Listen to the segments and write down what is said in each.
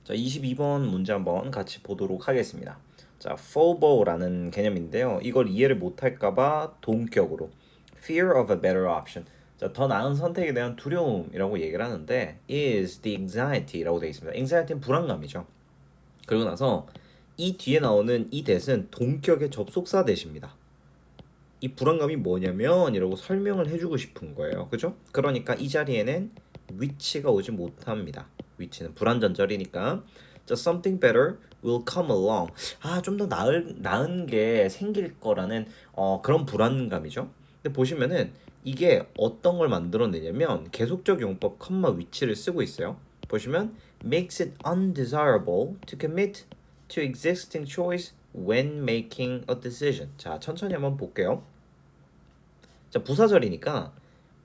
자, 22번 문제 한번 같이 보도록 하겠습니다. 자, FOBO라는 개념인데요. 이걸 이해를 못할까봐 동격으로 Fear of a better option. 자, 더 나은 선택에 대한 두려움이라고 얘기를 하는데 is the anxiety라고 되어 있습니다. anxiety는 불안감이죠. 그리고 나서 이 뒤에 나오는 이 대신 동격의 접속사 대시입니다. 이 불안감이 뭐냐면 이라고 설명을 해주고 싶은 거예요. 그죠? 그러니까 이 자리에는 which가 오지 못합니다. which는 불완전절이니까 자, something better will come along. 좀 더 나은 게 생길 거라는 그런 불안감이죠. 근데 보시면은 이게 어떤 걸 만들어내냐면 계속적 용법 which를 쓰고 있어요. 보시면 makes it undesirable to commit to existing choice when making a decision. 자, 천천히 한번 볼게요. 자, 부사절이니까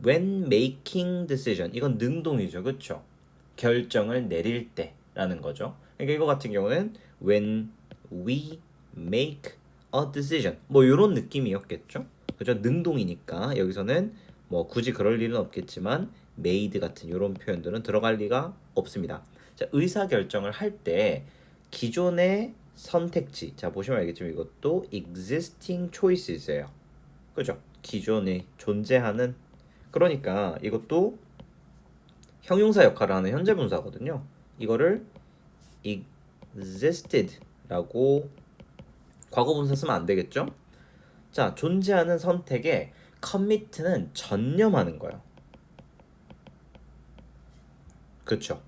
when making decision 이건 능동이죠. 그렇죠? 결정을 내릴 때라는 거죠. 그러니까 이거 같은 경우는 when we make a decision 뭐 이런 느낌이었겠죠. 그죠? 능동이니까 여기서는 뭐 굳이 그럴 일은 없겠지만 made 같은 이런 표현들은 들어갈 리가 없습니다. 자, 의사 결정을 할 때 기존의 선택지 자 보시면 알겠지만 이것도 existing choices예요. 그죠? 기존에 존재하는 그러니까 이것도 형용사 역할을 하는 현재 분사거든요. 이거를 existed라고 과거 분사 쓰면 안 되겠죠? 자, 존재하는 선택에 commit는 전념하는 거예요. 그렇죠?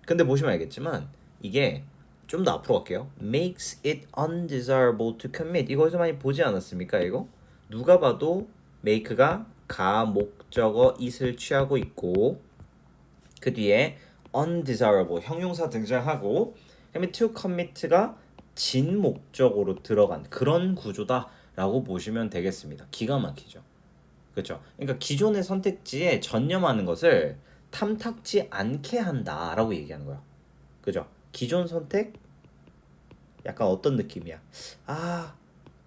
근데 보시면 알겠지만 이게 좀 더 앞으로 갈게요. makes it undesirable to commit. 이거에서 많이 보지 않았습니까? 이거 누가 봐도 make가 가 목적어 it을 취하고 있고 그 뒤에 undesirable 형용사 등장하고 그다음에 to commit가 진 목적으로 들어간 그런 구조다라고 보시면 되겠습니다. 기가 막히죠. 그렇죠? 그러니까 기존의 선택지에 전념하는 것을 탐탁지 않게 한다라고 얘기하는 거예요. 그죠? 기존 선택 약간 어떤 느낌이야?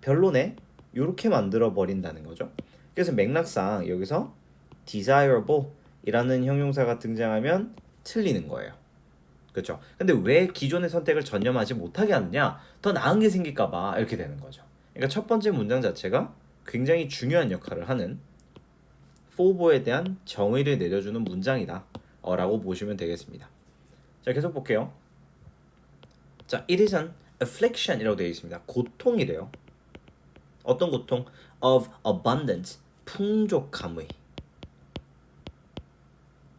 별로네. 요렇게 만들어 버린다는 거죠. 그래서 맥락상 여기서 desirable 이라는 형용사가 등장하면 틀리는 거예요. 그렇죠? 근데 왜 기존의 선택을 전념하지 못하게 하느냐? 더 나은 게 생길까 봐 이렇게 되는 거죠. 그러니까 첫 번째 문장 자체가 굉장히 중요한 역할을 하는 포보에 대한 정의를 내려주는 문장이다. 라고 보시면 되겠습니다. 자, 계속 볼게요. 자, it is an affliction이라고 되어 있습니다. 고통이래요. 어떤 고통? of abundance, 풍족함의.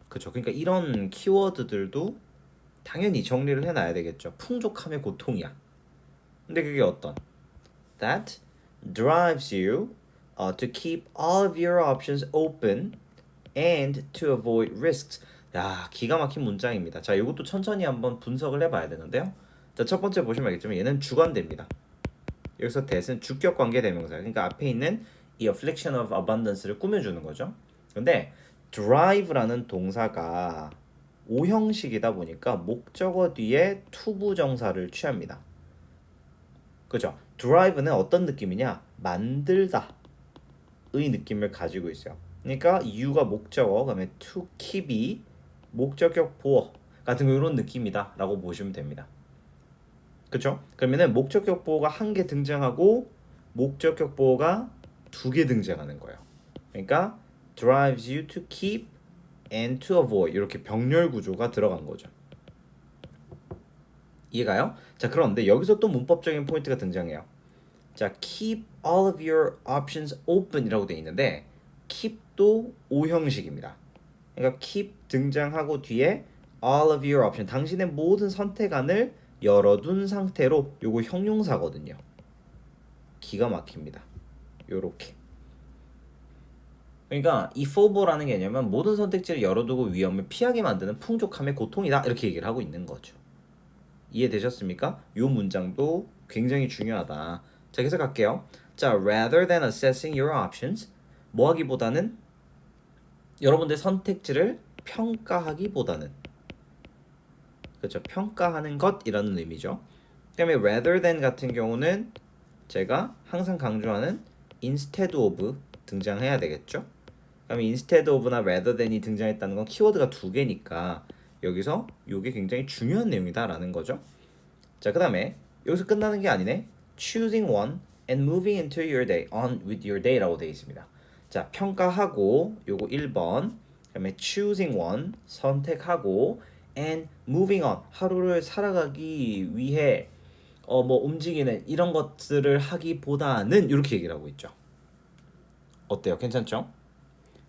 그렇죠. 그러니까 이런 키워드들도 당연히 정리를 해놔야 되겠죠. 풍족함의 고통이야. 근데 그게 어떤? That drives you to keep all of your options open and to avoid risks. 야, 기가 막힌 문장입니다. 자, 이것도 천천히 한번 분석을 해봐야 되는데요. 자, 첫 번째 보시면 알겠지만 얘는 주관대입니다. 여기서 that은 주격 관계 대명사. 그러니까 앞에 있는 이 affliction of abundance를 꾸며주는 거죠. 근데 drive라는 동사가 오형식이다 보니까 목적어 뒤에 투부정사를 취합니다. 그죠? drive는 어떤 느낌이냐? 만들다 의 느낌을 가지고 있어요. 그러니까 you가 목적어, 그다음에 to keep이 목적격 보어 같은 이런 느낌이다 라고 보시면 됩니다. 그쵸? 그러면은 목적격 보어가 한 개 등장하고 목적격 보어가 두 개 등장하는 거예요. 그러니까 drives you to keep and to avoid 이렇게 병렬 구조가 들어간 거죠. 이해가요? 자, 그런데 여기서 또 문법적인 포인트가 등장해요. 자, keep all of your options open이라고 돼 있는데 keep도 오형식입니다. 그러니까 keep 등장하고 뒤에 all of your options 당신의 모든 선택안을 열어둔 상태로 요거 형용사거든요. 기가 막힙니다. 요렇게. 그러니까 이 for보라는 개념은 모든 선택지를 열어두고 위험을 피하게 만드는 풍족함의 고통이다 이렇게 얘기를 하고 있는 거죠. 이해되셨습니까? 요 문장도 굉장히 중요하다. 자, 계속 갈게요. 자, rather than assessing your options 뭐 하기보다는 여러분들 선택지를 평가하기보다는 그렇죠. 평가하는 것이라는 의미죠. 그다음에 rather than 같은 경우는 제가 항상 강조하는 instead of 등장해야 되겠죠. 그다음에 instead of나 rather than이 등장했다는 건 키워드가 두 개니까 여기서 이게 굉장히 중요한 내용이다라는 거죠. 자, 그다음에 여기서 끝나는 게 아니네. choosing one and moving into your day on with your day라고 되어 있습니다. 자, 평가하고 요거 1번. 그다음에 choosing one 선택하고 and moving on 하루를 살아가기 위해 뭐 움직이는 이런 것들을 하기보다는 이렇게 얘기를 하고 있죠. 어때요? 괜찮죠?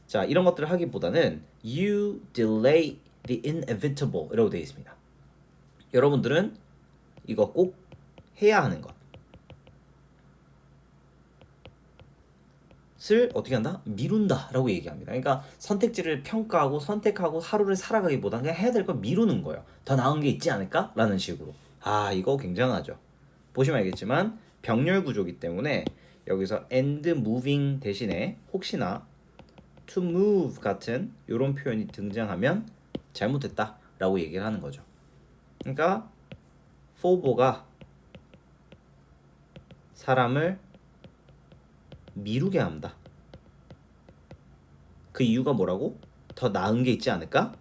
자, 이런 것들을 하기보다는 you delay the inevitable 이라고 되어 있습니다. 여러분들은 이거 꼭 해야 하는 것을 어떻게 한다? 미룬다 라고 얘기합니다. 그러니까 선택지를 평가하고 선택하고 하루를 살아가기보다 그냥 해야 될 걸 미루는 거예요. 더 나은 게 있지 않을까? 라는 식으로. 아, 이거 굉장하죠. 보시면 알겠지만 병렬 구조이기 때문에 여기서 and moving 대신에 혹시나 to move 같은 이런 표현이 등장하면 잘못했다 라고 얘기를 하는 거죠. 그러니까 for가 사람을 미루게 한다. 그 이유가 뭐라고? 더 나은 게 있지 않을까?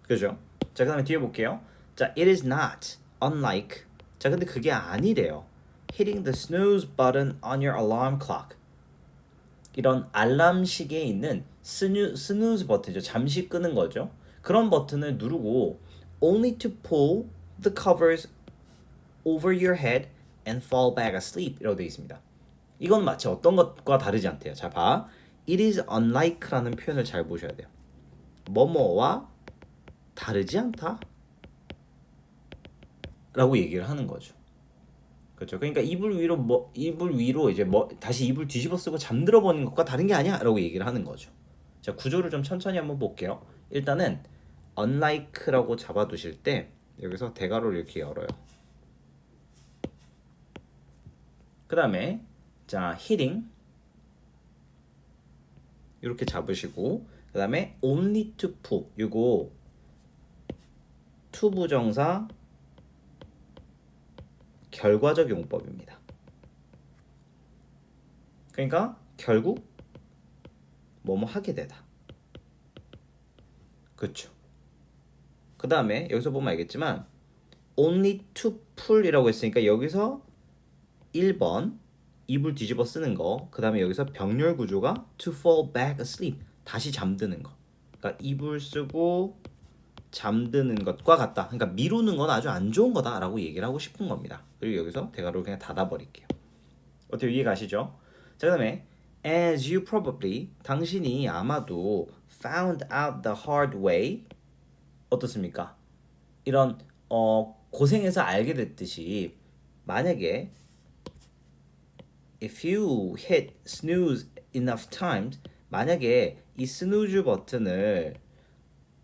그죠? 자, 그 다음에 뒤에 볼게요. 자, it is not unlike. 자, 근데 그게 아니래요. hitting the snooze button on your alarm clock. 이런 알람 시계에 있는 스누즈 버튼이죠. 잠시 끄는 거죠. 그런 버튼을 누르고 only to pull the covers over your head and fall back asleep 이라고 되어 있습니다. 이건 마치 어떤 것과 다르지 않대요. 자, 봐. It is unlike라는 표현을 잘 보셔야 돼요. 뭐뭐와 다르지 않다 라고 얘기를 하는 거죠. 그렇죠. 그러니까 이불 위로 이제 다시 이불 뒤집어 쓰고 잠들어 버리는 것과 다른 게 아니야라고 얘기를 하는 거죠. 자, 구조를 좀 천천히 한번 볼게요. 일단은 unlike라고 잡아두실 때 여기서 대괄호를 이렇게 열어요. 그 다음에 자, hitting 이렇게 잡으시고 그 다음에 only to pull 이거 to 부정사 결과적 용법입니다. 그러니까 결국 뭐뭐 하게 되다. 그렇죠. 그 다음에 여기서 보면 알겠지만 only to pull이라고 했으니까 여기서 1번 이불 뒤집어 쓰는 거, 그 다음에 여기서 병렬 구조가 to fall back asleep 다시 잠드는 거. 그러니까 이불 쓰고 잠드는 것과 같다. 그러니까 미루는 건 아주 안 좋은 거다라고 얘기를 하고 싶은 겁니다. 그리고 여기서 대괄호를 그냥 닫아버릴게요. 어떻게 이해 가시죠? 자, 그다음에 as you probably 당신이 아마도 found out the hard way 어떻습니까? 이런 고생해서 알게 됐듯이 만약에 if you hit snooze enough times 만약에 이 스누즈 버튼을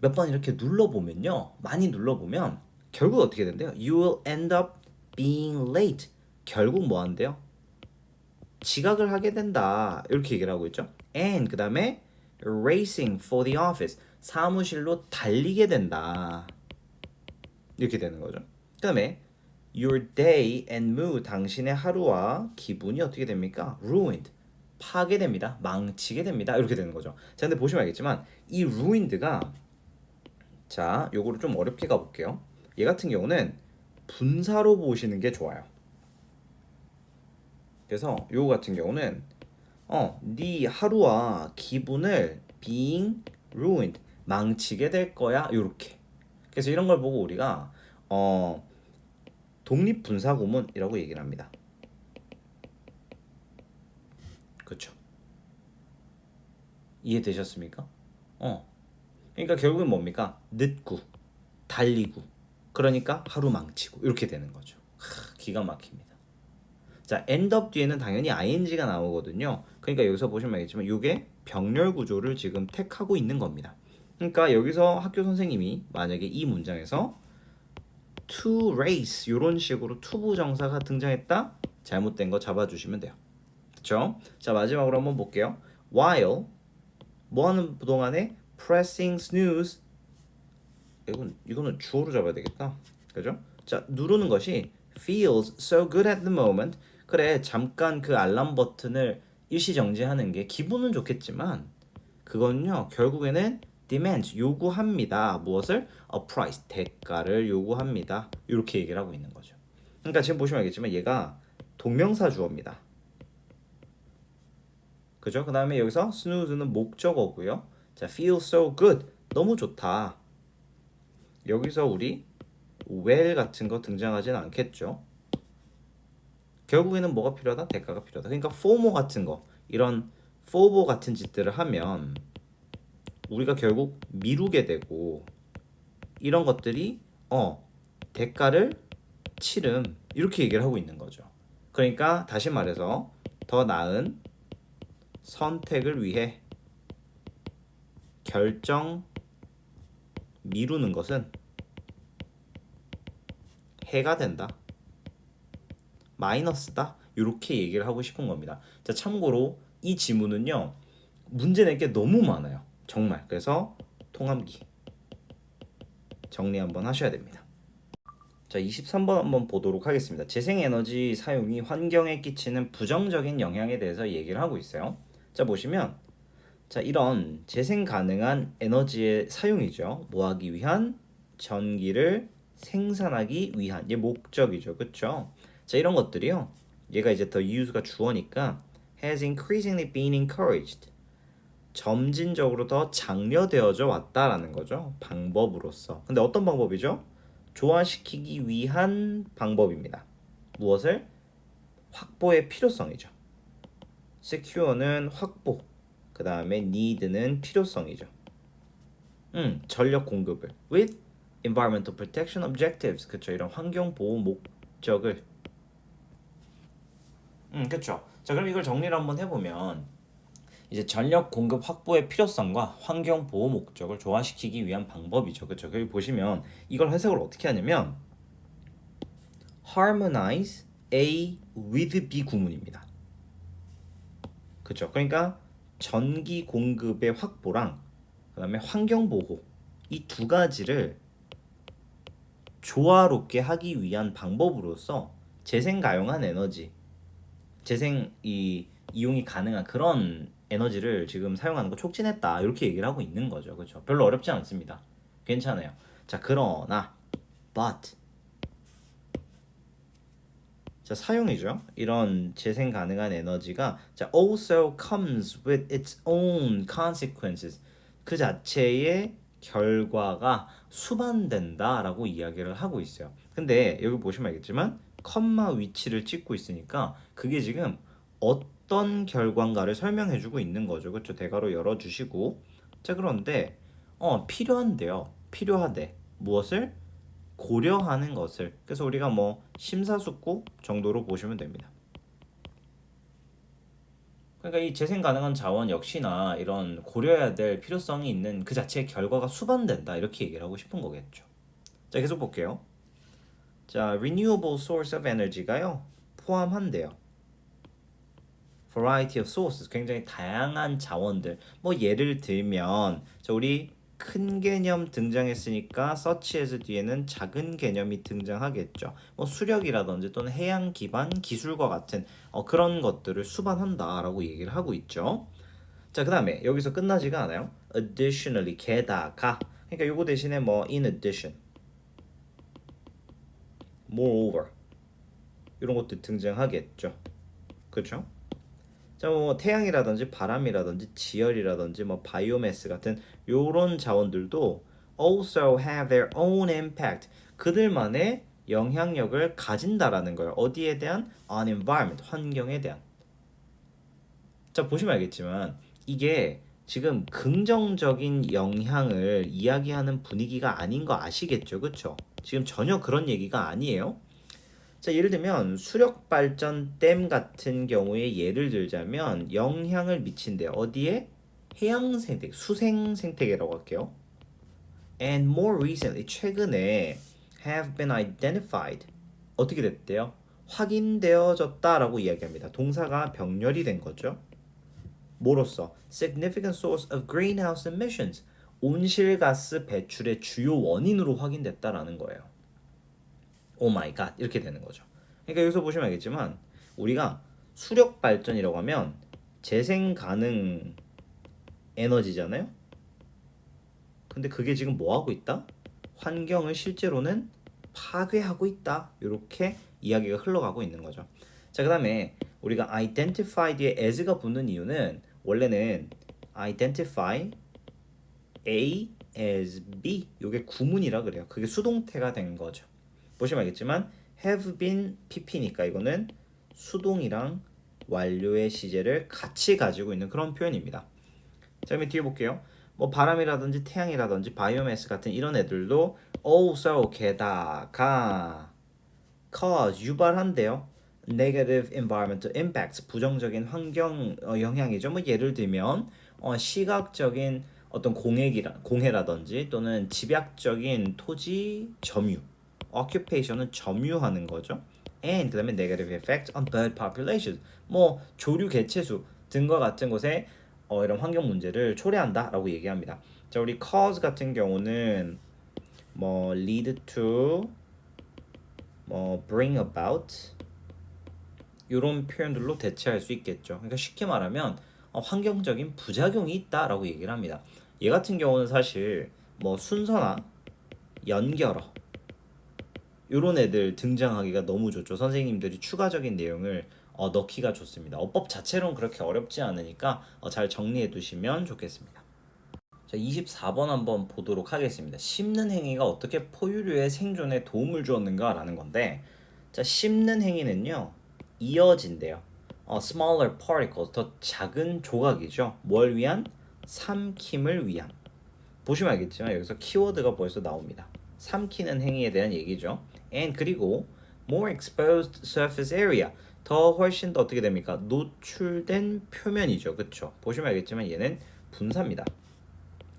몇 번 이렇게 눌러보면요. 많이 눌러보면 결국 어떻게 된대요? You will end up being late. 결국 뭐 한대요? 지각을 하게 된다. 이렇게 얘기를 하고 있죠. And 그 다음에 racing for the office. 사무실로 달리게 된다. 이렇게 되는 거죠. 그 다음에 your day and mood. 당신의 하루와 기분이 어떻게 됩니까? ruined. 파괴됩니다. 망치게 됩니다. 이렇게 되는 거죠. 자, 근데 보시면 알겠지만 이 ruined가 자, 요거를 좀 어렵게 가볼게요. 얘 같은 경우는 분사로 보시는 게 좋아요. 그래서 요거 같은 경우는 네 하루와 기분을 being ruined 망치게 될 거야. 요렇게. 그래서 이런 걸 보고 우리가 독립분사구문이라고 얘기를 합니다. 그렇죠? 이해되셨습니까? 그러니까 결국은 뭡니까? 늦고 달리고 그러니까 하루 망치고 이렇게 되는 거죠. 기가 막힙니다. 자, end up 뒤에는 당연히 ing가 나오거든요. 그러니까 여기서 보시면 알겠지만 이게 병렬 구조를 지금 택하고 있는 겁니다. 그러니까 여기서 학교 선생님이 만약에 이 문장에서 to race 이런 식으로 to 부정사가 등장했다? 잘못된 거 잡아주시면 돼요. 그렇죠? 자, 마지막으로 한번 볼게요. while 뭐 하는 동안에 pressing snooze 이거는 주어로 잡아야 되겠다. 그죠? 자, 누르는 것이 feels so good at the moment. 그래, 잠깐 그 알람 버튼을 일시정지하는 게 기분은 좋겠지만 그건요 결국에는 demand 요구합니다. 무엇을? a price 대가를 요구합니다. 이렇게 얘기를 하고 있는 거죠. 그러니까 지금 보시면 알겠지만 얘가 동명사 주어입니다. 그죠? 그 다음에 여기서 snooze는 목적어고요. 자, feel so good 너무 좋다. 여기서 우리 well 같은 거 등장하진 않겠죠. 결국에는 뭐가 필요하다? 대가가 필요하다. 그러니까 for 같은 거 이런 for 같은 짓들을 하면 우리가 결국 미루게 되고 이런 것들이 대가를 치름 이렇게 얘기를 하고 있는 거죠. 그러니까 다시 말해서 더 나은 선택을 위해 결정 미루는 것은 해가 된다. 마이너스다. 이렇게 얘기를 하고 싶은 겁니다. 자, 참고로 이 지문은요. 문제 낼 게 너무 많아요. 정말. 그래서 통함기 정리 한번 하셔야 됩니다. 자, 23번 한번 보도록 하겠습니다. 재생에너지 사용이 환경에 끼치는 부정적인 영향에 대해서 얘기를 하고 있어요. 자, 보시면 자, 이런 재생 가능한 에너지의 사용이죠. 뭐 하기 위한? 전기를 생산하기 위한. 얘 목적이죠. 그쵸? 자, 이런 것들이요. 얘가 이제 더 use가 주어니까 has increasingly been encouraged. 점진적으로 더 장려되어져 왔다라는 거죠. 방법으로서. 근데 어떤 방법이죠? 조화시키기 위한 방법입니다. 무엇을? 확보의 필요성이죠. secure는 확보. 그 다음에 need는 필요성이죠. 전력 공급을 with environmental protection objectives. 그쵸? 이런 환경 보호 목적을. 그쵸? 자, 그럼 이걸 정리를 한번 해보면 이제 전력 공급 확보의 필요성과 환경 보호 목적을 조화시키기 위한 방법이죠. 그쵸? 여기 보시면 이걸 해석을 어떻게 하냐면 harmonize A with B 구문입니다. 그쵸? 그러니까 전기 공급의 확보랑 그 다음에 환경 보호 이 두 가지를 조화롭게 하기 위한 방법으로서 재생 가용한 에너지, 재생 이용이 가능한 그런 에너지를 지금 사용하는 거 촉진했다 이렇게 얘기를 하고 있는 거죠. 그렇죠? 별로 어렵지 않습니다. 괜찮아요. 자, 그러나 but 자, 사용이죠. 이런 재생 가능한 에너지가 자, also comes with its own consequences. 그 자체의 결과가 수반된다라고 이야기를 하고 있어요. 근데 여기 보시면 알겠지만 컴마 위치를 찍고 있으니까 그게 지금 어떤 결과인가를 설명해주고 있는 거죠. 그렇죠? 대괄호 열어주시고 자, 그런데 필요한데요. 필요하대. 무엇을? 고려하는 것을. 그래서 우리가 뭐 심사숙고 정도로 보시면 됩니다. 그러니까 이 재생 가능한 자원 역시나 이런 고려해야 될 필요성이 있는 그 자체의 결과가 수반된다 이렇게 얘기를 하고 싶은 거겠죠. 자, 계속 볼게요. 자, renewable source of energy가요 포함한대요. variety of sources 굉장히 다양한 자원들. 뭐 예를 들면 자, 우리 큰 개념 등장했으니까 such as 뒤에는 작은 개념이 등장하겠죠. 뭐 수력이라든지 또는 해양 기반 기술과 같은 그런 것들을 수반한다라고 얘기를 하고 있죠. 자, 그다음에 여기서 끝나지가 않아요. additionally 게다가 그러니까 요거 대신에 뭐 in addition, moreover 이런 것들 등장하겠죠. 그렇죠? 자, 뭐 태양이라든지 바람이라든지 지열이라든지 뭐 바이오매스 같은 요런 자원들도 also have their own impact. 그들만의 영향력을 가진다라는 거예요. 어디에 대한? on environment, 환경에 대한. 자, 보시면 알겠지만 이게 지금 긍정적인 영향을 이야기하는 분위기가 아닌 거 아시겠죠? 그렇죠? 지금 전혀 그런 얘기가 아니에요. 자, 예를 들면 수력 발전 댐 같은 경우에 예를 들자면 영향을 미친대요. 어디에? 해양 생태, 수생 생태계라고 할게요. And more recently, 최근에 have been identified. 어떻게 됐대요? 확인되어졌다라고 이야기합니다. 동사가 병렬이 된 거죠. 뭐로써? Significant source of greenhouse emissions. 온실가스 배출의 주요 원인으로 확인됐다라는 거예요. 오 마이 갓 이렇게 되는 거죠. 그러니까 여기서 보시면 알겠지만 우리가 수력 발전이라고 하면 재생 가능 에너지잖아요. 근데 그게 지금 뭐 하고 있다? 환경을 실제로는 파괴하고 있다. 이렇게 이야기가 흘러가고 있는 거죠. 자, 그다음에 우리가 identify 뒤에 as가 붙는 이유는 원래는 identify A as B 이게 구문이라 그래요. 그게 수동태가 된 거죠. 보시면 알겠지만 have been pp니까 이거는 수동이랑 완료의 시제를 같이 가지고 있는 그런 표현입니다. 자, 그럼 뒤에 볼게요. 뭐 바람이라든지 태양이라든지 바이오매스 같은 이런 애들도 also 게다가 cause 유발한대요. negative environmental impacts 부정적인 환경 영향이죠. 뭐 예를 들면 시각적인 어떤 공해라든지 또는 집약적인 토지 점유, occupation은 점유하는 거죠. And 그다음에 negative effect on bird population 뭐 조류 개체수 등과 같은 곳에 이런 환경 문제를 초래한다라고 얘기합니다. 자, 우리 cause 같은 경우는 뭐 lead to 뭐 bring about 이런 표현들로 대체할 수 있겠죠. 그러니까 쉽게 말하면 환경적인 부작용이 있다라고 얘기를 합니다. 얘 같은 경우는 사실 뭐 순서나 연결어 이런 애들 등장하기가 너무 좋죠. 선생님들이 추가적인 내용을 넣기가 좋습니다. 어법 자체로는 그렇게 어렵지 않으니까 잘 정리해 두시면 좋겠습니다. 자, 24번 한번 보도록 하겠습니다. 씹는 행위가 어떻게 포유류의 생존에 도움을 주었는가라는 건데, 자, 씹는 행위는요 이어진대요. smaller particles 더 작은 조각이죠. 뭘 위한? 삼킴을 위한. 보시면 알겠지만 여기서 키워드가 벌써 나옵니다. 삼키는 행위에 대한 얘기죠. And 그리고 more exposed surface area 더 훨씬 더 어떻게 됩니까? 노출된 표면이죠. 그쵸? 보시면 알겠지만 얘는 분사입니다.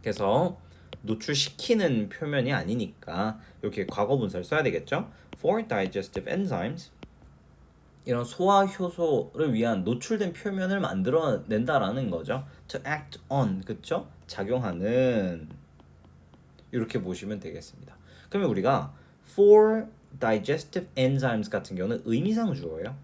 그래서 노출시키는 표면이 아니니까 이렇게 과거 분사를 써야 되겠죠. For digestive enzymes 이런 소화 효소를 위한 노출된 표면을 만들어낸다라는 거죠. To act on 그쵸? 작용하는 이렇게 보시면 되겠습니다. 그러면 우리가 for digestive enzymes 같은 경우는 의미상 주어예요.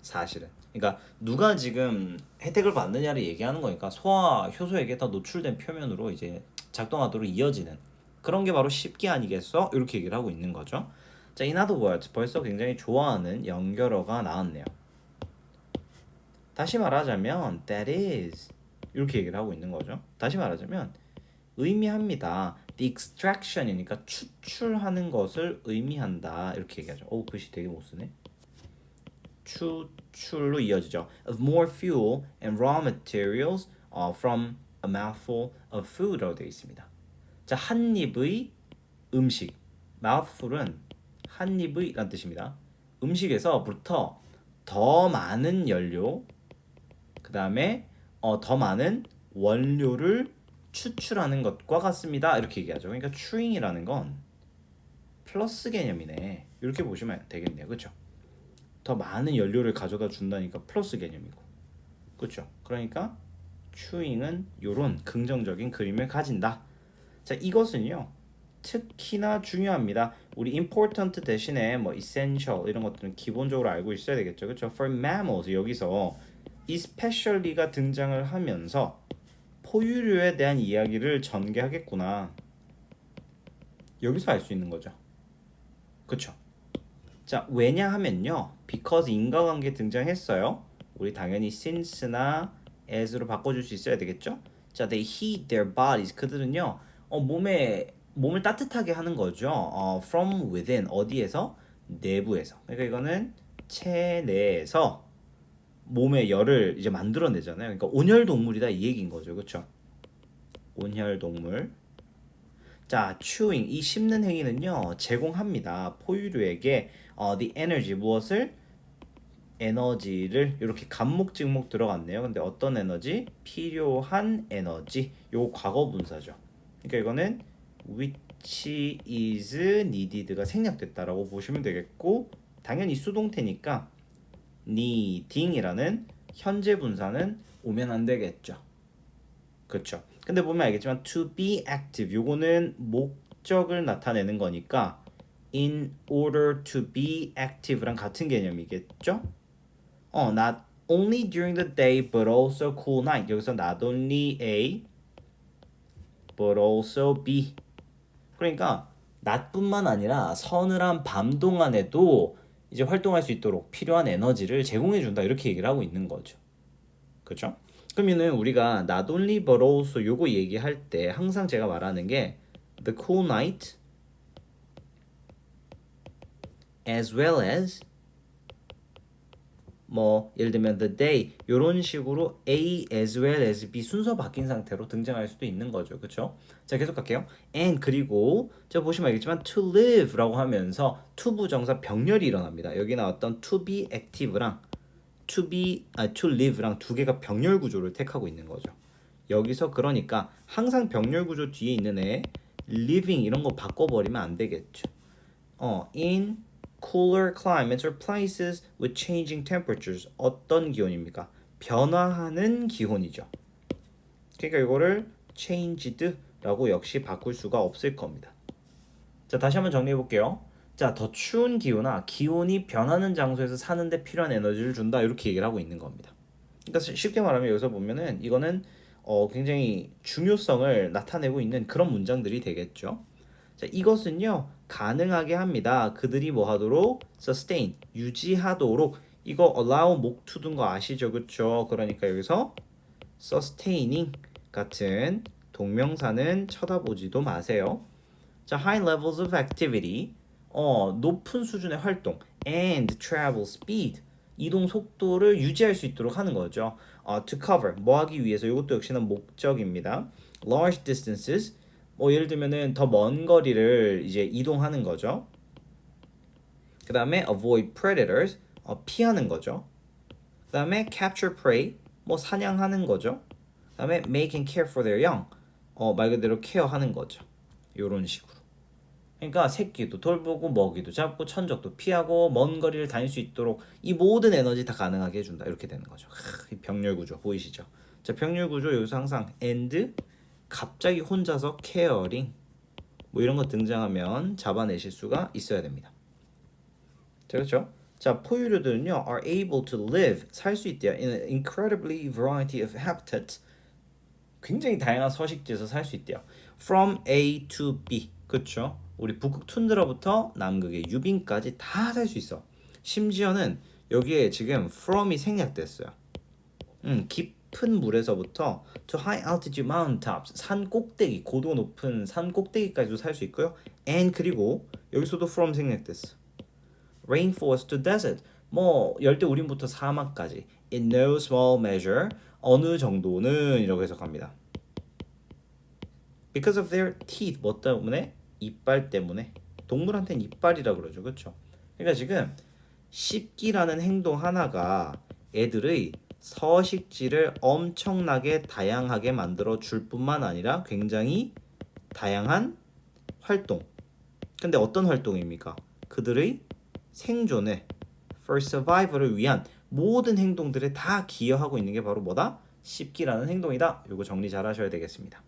사실은. 그러니까 누가 지금 혜택을 받느냐를 얘기하는 거니까 소화 효소에게 더 노출된 표면으로 이제 작동하도록 이어지는 그런 게 바로 쉽게 아니겠어? 이렇게 얘기를 하고 있는 거죠. 자, in other words, 벌써 굉장히 좋아하는 연결어가 나왔네요. 다시 말하자면 that is 이렇게 얘기를 하고 있는 거죠. 다시 말하자면 의미합니다. The extraction이니까 추출하는 것을 의미한다 이렇게 얘기하죠. 오, 글씨 되게 못 쓰네. 추출로 이어지죠. Of more fuel and raw materials from a mouthful of food로 되어 있습니다. 자, 한 입의 음식. mouthful은 한 입의란 뜻입니다. 음식에서부터 더 많은 연료, 그 다음에 더 많은 원료를 추출하는 것과 같습니다. 이렇게 얘기하죠. 그러니까 chewing이라는 건 플러스 개념이네. 이렇게 보시면 되겠네요. 그렇죠? 더 많은 연료를 가져다 준다니까 플러스 개념이고. 그렇죠? 그러니까 chewing은 이런 긍정적인 그림을 가진다. 자, 이것은요. 특히나 중요합니다. 우리 important 대신에 뭐 essential 이런 것들은 기본적으로 알고 있어야 되겠죠. 그렇죠? For mammals 여기서 especially가 등장을 하면서 포유류에 대한 이야기를 전개하겠구나. 여기서 알 수 있는 거죠. 그쵸? 자, 왜냐하면요. because 인과관계 등장했어요. 우리 당연히 since나 as로 바꿔줄 수 있어야 되겠죠? 자, they heat their bodies. 그들은요. 몸을 따뜻하게 하는 거죠. from within. 어디에서? 내부에서. 그러니까 이거는 체내에서 몸의 열을 이제 만들어내잖아요. 그러니까 온열 동물이다 이 얘기인 거죠. 그렇죠? 온열 동물. 자, chewing 이 씹는 행위는요. 제공합니다. 포유류에게 the energy 무엇을? 에너지를 이렇게 간목직목 들어갔네요. 근데 어떤 에너지? 필요한 에너지. 요 과거 분사죠. 그러니까 이거는 which is needed가 생략됐다라고 보시면 되겠고 당연히 수동태니까 needing이라는 현재 분사는 오면 안 되겠죠. 그렇죠. 근데 보면 알겠지만 to be active 요거는 목적을 나타내는 거니까 in order to be active랑 같은 개념이겠죠? not only during the day but also cool night. 여기서 not only a but also be. 그러니까 낮뿐만 아니라 서늘한 밤 동안에도 이제 활동할 수 있도록 필요한 에너지를 제공해 준다 이렇게 얘기를 하고 있는 거죠. 그렇죠? 그러면은 우리가 not only but also 요거 얘기할 때 항상 제가 말하는 게 the cool night as well as 뭐 예를 들면 the day 이런 식으로 A as well as B 순서 바뀐 상태로 등장할 수도 있는 거죠. 그렇죠? 자, 계속 갈게요. and 그리고 제가 보시면 알겠지만 to live라고 하면서 to 부정사 병렬이 일어납니다. 여기 나왔던 to be active랑 to live랑 두 개가 병렬 구조를 택하고 있는 거죠. 여기서 그러니까 항상 병렬 구조 뒤에 있는 애 living 이런 거 바꿔버리면 안 되겠죠. in cooler climates or places with changing temperatures 어떤 기온입니까? 변화하는 기온이죠. 그러니까 이거를 changed라고 역시 바꿀 수가 없을 겁니다. 자, 다시 한번 정리해 볼게요. 자, 더 추운 기후나 기온이 변하는 장소에서 사는데 필요한 에너지를 준다 이렇게 얘기를 하고 있는 겁니다. 그러니까 쉽게 말하면 여기서 보면은 이거는 굉장히 중요성을 나타내고 있는 그런 문장들이 되겠죠. 자, 이것은요 가능하게 합니다. 그들이 뭐 하도록 sustain 유지하도록 이거 allow 목 투둔 거 아시죠, 그렇죠? 그러니까 여기서 sustaining 같은 동명사는 쳐다보지도 마세요. 자, high levels of activity 높은 수준의 활동 and travel speed 이동 속도를 유지할 수 있도록 하는 거죠. to cover 뭐 하기 위해서 이것도 역시나 목적입니다. large distances 뭐 예를 들면은 더 먼 거리를 이제 이동하는 거죠. 그 다음에 avoid predators 피하는 거죠. 그 다음에 capture prey 뭐 사냥하는 거죠. 그 다음에 make and care for their young 말 그대로 케어하는 거죠. 요런 식으로. 그러니까 새끼도 돌보고 먹이도 잡고 천적도 피하고 먼 거리를 다닐 수 있도록 이 모든 에너지 다 가능하게 해준다 이렇게 되는 거죠. 이 병렬 구조 보이시죠? 자, 병렬 구조 여기서 항상 and 갑자기 혼자서 caring 뭐 이런 거 등장하면 잡아내실 수가 있어야 됩니다. 자, 그렇죠? 자, 포유류들은요 are able to live 살 수 있대요 in an incredibly variety of habitats 굉장히 다양한 서식지에서 살 수 있대요. From A to B 그렇죠? 우리 북극 툰드라부터 남극의 유빈까지 다 살 수 있어. 심지어는 여기에 지금 from이 생략됐어요. 깊은 물에서부터 to high altitude mountain tops 산 꼭대기 고도 높은 산 꼭대기까지도 살 수 있고요. and 그리고 여기서도 from 생략됐어. rainforest to desert 뭐 열대우림부터 사막까지 in no small measure 어느 정도는 이라고 해석합니다. because of their teeth 뭐 때문에? 이빨 때문에. 동물한테는 이빨이라 그러죠. 그렇죠? 그러니까 지금 씹기라는 행동 하나가 애들의 서식지를 엄청나게 다양하게 만들어 줄 뿐만 아니라 굉장히 다양한 활동. 근데 어떤 활동입니까? 그들의 생존에 for survival을 위한 모든 행동들에 다 기여하고 있는 게 바로 뭐다? 씹기라는 행동이다. 요거 정리 잘 하셔야 되겠습니다.